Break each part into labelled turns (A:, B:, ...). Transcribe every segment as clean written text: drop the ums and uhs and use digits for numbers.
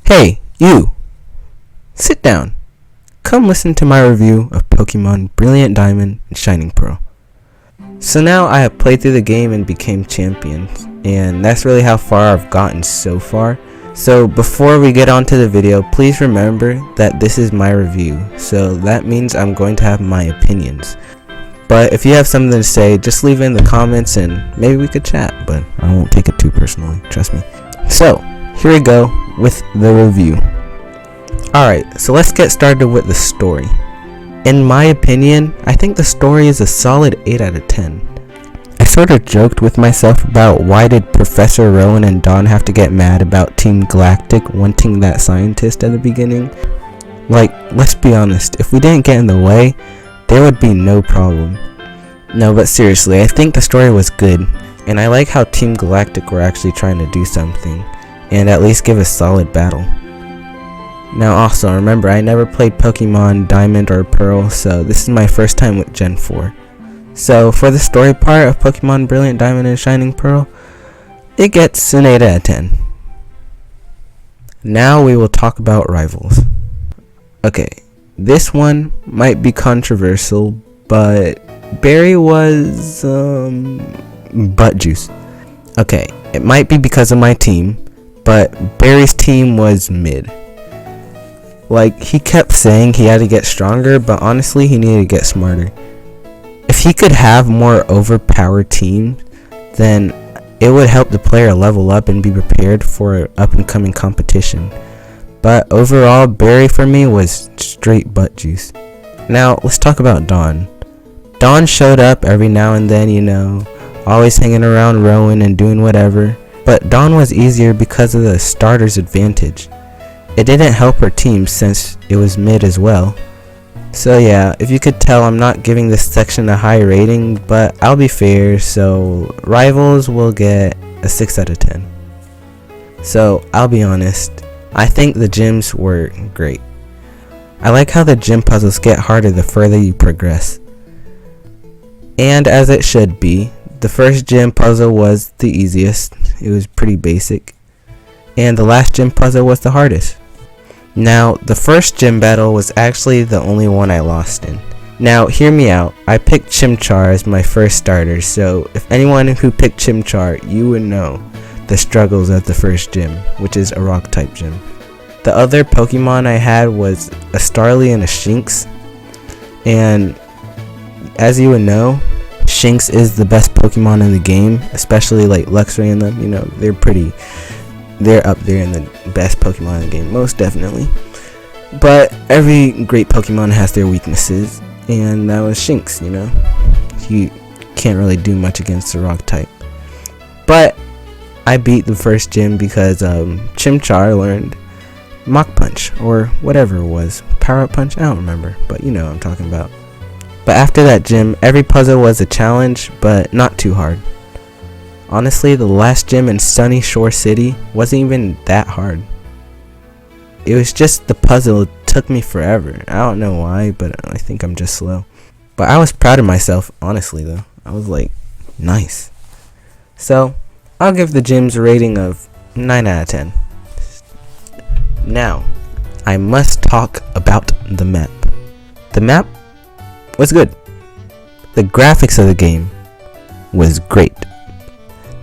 A: Hey, you! Sit down. Come listen to my review of Pokemon Brilliant Diamond and Shining Pearl. So now I have played through the game and became champion, and that's really how far I've gotten so far. So before we get on to the video, please remember that this is my review, so that means I'm going to have my opinions. But if you have something to say, just leave it in the comments and maybe we could chat, but I won't take it too personally, trust me. So, here we go with the review. Alright, so let's get started with the story. In my opinion, I think the story is a solid 8 out of 10. I sort of joked with myself about why did Professor Rowan and Dawn have to get mad about Team Galactic wanting that scientist at the beginning. Like, let's be honest, if we didn't get in the way, there would be no problem. No, but seriously, I think the story was good, and I like how Team Galactic were actually trying to do something, and at least give a solid battle. Now also, remember, I never played Pokemon Diamond or Pearl, so this is my first time with Gen 4. So, for the story part of Pokemon Brilliant Diamond and Shining Pearl, it gets an 8 out of 10. Now we will talk about rivals. Okay, this one might be controversial, but Barry was, butt juice. Okay, it might be because of my team, but Barry's team was mid. Like, he kept saying he had to get stronger, but honestly, he needed to get smarter. If he could have more overpowered teams, then it would help the player level up and be prepared for up and coming competition. But overall, Barry for me was straight butt juice. Now, let's talk about Dawn. Dawn showed up every now and then, you know, always hanging around Rowan and doing whatever. But Dawn was easier because of the starter's advantage. It didn't help her team since it was mid as well. So yeah, if you could tell, I'm not giving this section a high rating, but I'll be fair, so rivals will get a 6 out of 10. So I'll be honest, I think the gyms were great. I like how the gym puzzles get harder the further you progress. And as it should be, the first gym puzzle was the easiest, it was pretty basic. And the last gym puzzle was the hardest. Now, the first gym battle was actually the only one I lost in. Now, hear me out, I picked Chimchar as my first starter, so if anyone who picked Chimchar, you would know the struggles of the first gym, which is a rock type gym. The other Pokemon I had was a Starly and a Shinx, and as you would know, Shinx is the best Pokemon in the game, especially like Luxray and them, you know, they're up there in the best Pokemon in the game, most definitely. But every great Pokemon has their weaknesses, and that was Shinx, you know. He can't really do much against the rock type. But I beat the first gym because Chimchar learned Mach Punch, or whatever it was. Power Up Punch? I don't remember, but you know what I'm talking about. But after that gym, every puzzle was a challenge, but not too hard. Honestly, the last gym in Sunny Shore City wasn't even that hard. It was just the puzzle took me forever. I don't know why, but I think I'm just slow. But I was proud of myself, honestly though. I was like, nice. So, I'll give the gyms a rating of 9 out of 10. Now, I must talk about the map. The map was good. The graphics of the game was great.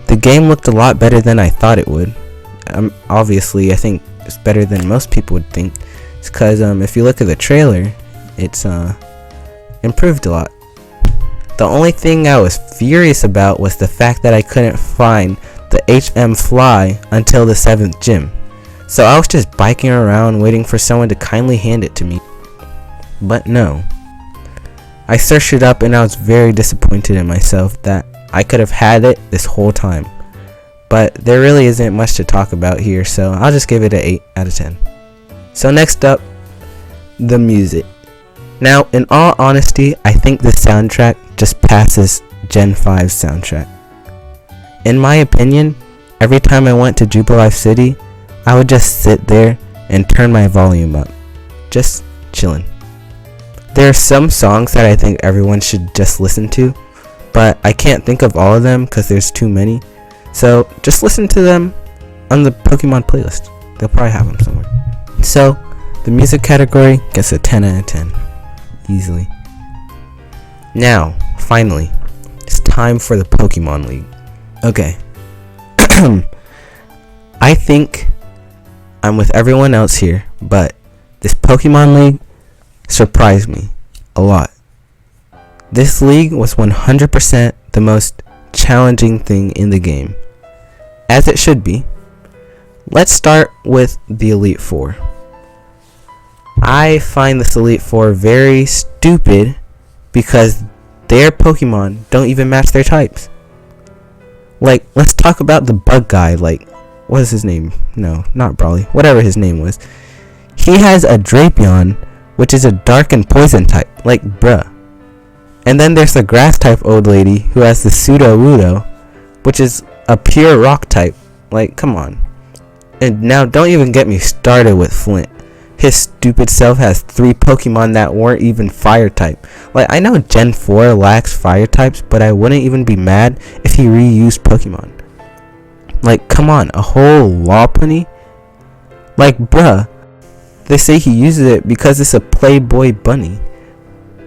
A: The game looked a lot better than I thought it would. Obviously, I think it's better than most people would think. It's because if you look at the trailer, it's improved a lot. The only thing I was furious about was the fact that I couldn't find the HM Fly until the 7th gym. So I was just biking around waiting for someone to kindly hand it to me. But no. I searched it up and I was very disappointed in myself that I could have had it this whole time. But there really isn't much to talk about here, so I'll just give it an 8 out of 10. So next up, the music. Now, in all honesty, I think the soundtrack just passes Gen 5's soundtrack. In my opinion, every time I went to Jubilife City, I would just sit there and turn my volume up. Just chillin'. There are some songs that I think everyone should just listen to, but I can't think of all of them because there's too many. So just listen to them on the Pokemon playlist. They'll probably have them somewhere. So, the music category gets a 10 out of 10. Easily. Now, finally, it's time for the Pokemon League. Okay. I think I'm with everyone else here, but this Pokemon League surprised me a lot. This league was 100% the most challenging thing in the game, as it should be. Let's start with the Elite Four. I find this Elite Four very stupid because their Pokemon don't even match their types. Like, let's talk about the bug guy. Like, what is his name? No, not Brawly. Whatever his name was. He has a Drapion, which is a dark and poison type. Like, bruh. And then there's the grass type old lady who has the Sudowoodo, which is a pure rock type. Like, come on. And now don't even get me started with Flint. His stupid self has 3 Pokemon that weren't even fire type. Like, I know Gen 4 lacks fire types, but I wouldn't even be mad if he reused Pokemon. Like, come on, a whole Lopunny? Like, bruh. They say he uses it because it's a Playboy bunny,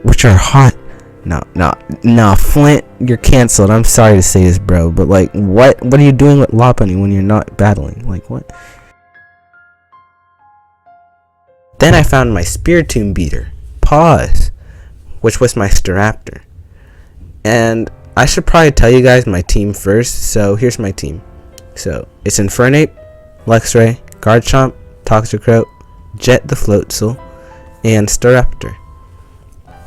A: which are hot. No, Flint, you're canceled. I'm sorry to say this, bro, but like, what are you doing with Lopunny when you're not battling? Like, what? Then I found my Spiritomb beater, Pause, which was my Staraptor. And I should probably tell you guys my team first, so here's my team. So, it's Infernape, Luxray, Garchomp, Toxicroak, Jet the Floatzel, and Staraptor.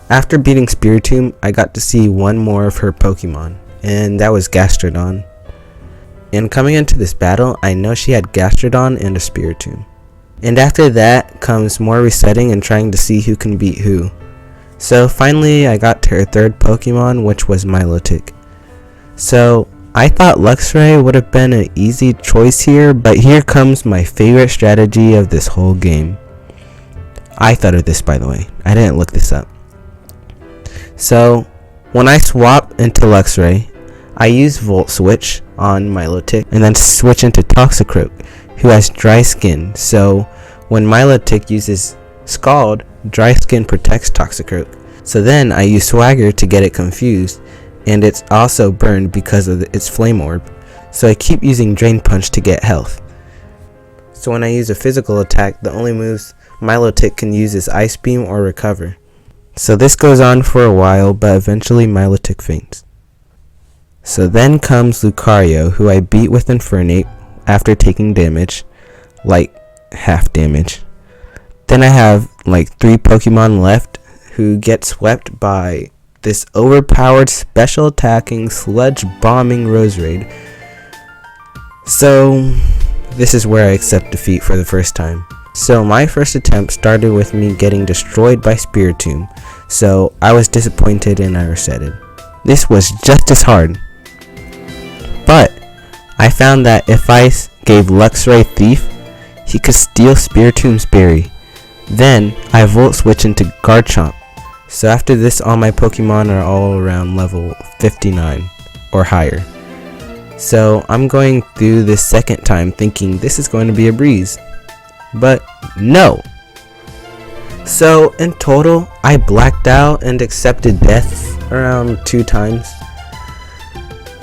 A: After beating Spiritomb, I got to see one more of her Pokemon, and that was Gastrodon. And coming into this battle, I know she had Gastrodon and a Spiritomb. And after that comes more resetting and trying to see who can beat who. So finally I got to her third Pokemon, which was Milotic. So I thought Luxray would have been an easy choice here, but here comes my favorite strategy of this whole game. I thought of this, by the way. I didn't look this up. So when I swap into Luxray, I use Volt Switch on Milotic and then switch into Toxicroak, who has dry skin. So when Milotic uses Scald, dry skin protects Toxicroak. So then I use Swagger to get it confused, and it's also burned because of its Flame Orb. So I keep using Drain Punch to get health. So when I use a physical attack, the only moves Milotic can use is Ice Beam or Recover. So this goes on for a while, but eventually Milotic faints. So then comes Lucario, who I beat with Infernape after taking damage, like half damage. Then I have like 3 Pokemon left who get swept by this overpowered special attacking sludge bombing Roserade. So this is where I accept defeat for the first time. So my first attempt started with me getting destroyed by Spiritomb, so I was disappointed and I resetted. This was just as hard, but I found that if I gave Luxray Thief, he could steal Spiritomb's berry. Then I Volt Switch into Garchomp. So after this, all my Pokemon are all around level 59 or higher. So I'm going through this second time thinking this is going to be a breeze. But no. So in total, I blacked out and accepted death around 2 times.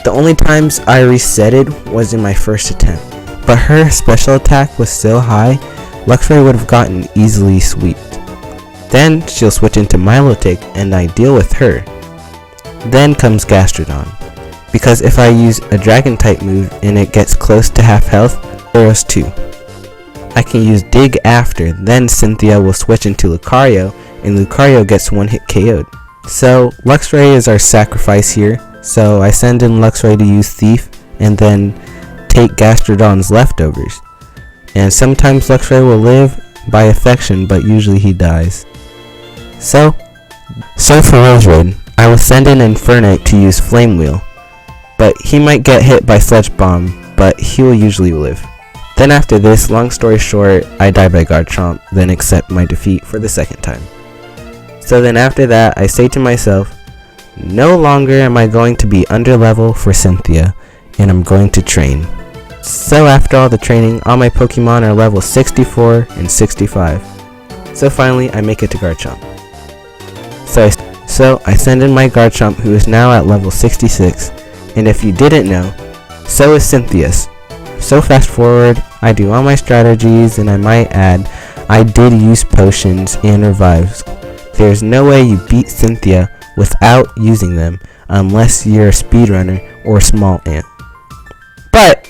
A: The only times I resetted was in my first attempt. But her special attack was so high, Luxray would have gotten easily swept. Then she'll switch into Milotic and I deal with her. Then comes Gastrodon, because if I use a dragon type move and it gets close to half health, or else 2. I can use Dig after, then Cynthia will switch into Lucario and Lucario gets 1-hit KO'd. So Luxray is our sacrifice here, so I send in Luxray to use Thief and then take Gastrodon's leftovers. And sometimes Luxray will live by affection, but usually he dies. So for Roserade, I will send in Infernape to use Flame Wheel, but he might get hit by Sludge Bomb, but he will usually live. Then after this, long story short, I die by Garchomp, then accept my defeat for the second time. So then after that, I say to myself, no longer am I going to be under level for Cynthia, and I'm going to train. So after all the training, all my Pokemon are level 64 and 65. So finally, I make it to Garchomp. So I send in my Garchomp, who is now at level 66, and if you didn't know, so is Cynthia's. So fast forward, I do all my strategies, and I might add, I did use potions and revives. There's no way you beat Cynthia without using them, unless you're a speedrunner or a small ant. But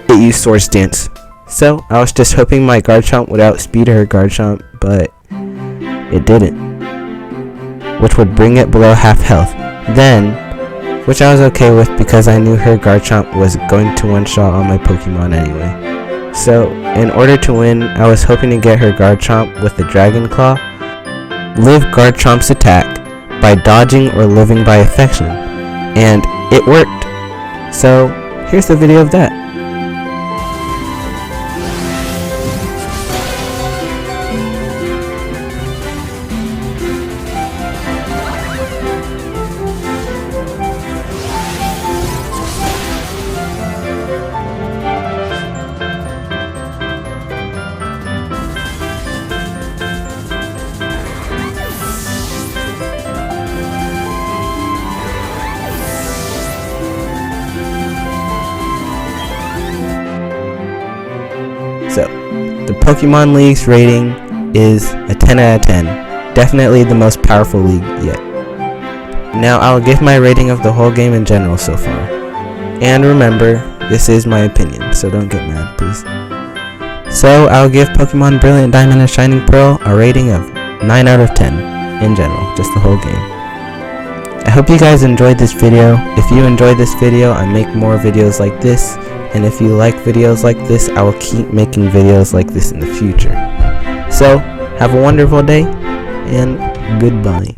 A: it used Swords Dance, so I was just hoping my Garchomp would outspeed her Garchomp, but it didn't, which would bring it below half health. Then, which I was okay with because I knew her Garchomp was going to one-shot all my Pokemon anyway. So, in order to win, I was hoping to get her Garchomp with the Dragon Claw, live Garchomp's attack by dodging or living by affection, and it worked. So, here's the video of that. So, the Pokemon League's rating is a 10 out of 10. Definitely the most powerful league yet. Now I'll give my rating of the whole game in general so far. And remember, this is my opinion, so don't get mad, please. So I'll give Pokemon Brilliant Diamond and Shining Pearl a rating of 9 out of 10 in general, just the whole game. I hope you guys enjoyed this video. If you enjoyed this video, I make more videos like this. And if you like videos like this, I will keep making videos like this in the future. So, have a wonderful day, and goodbye.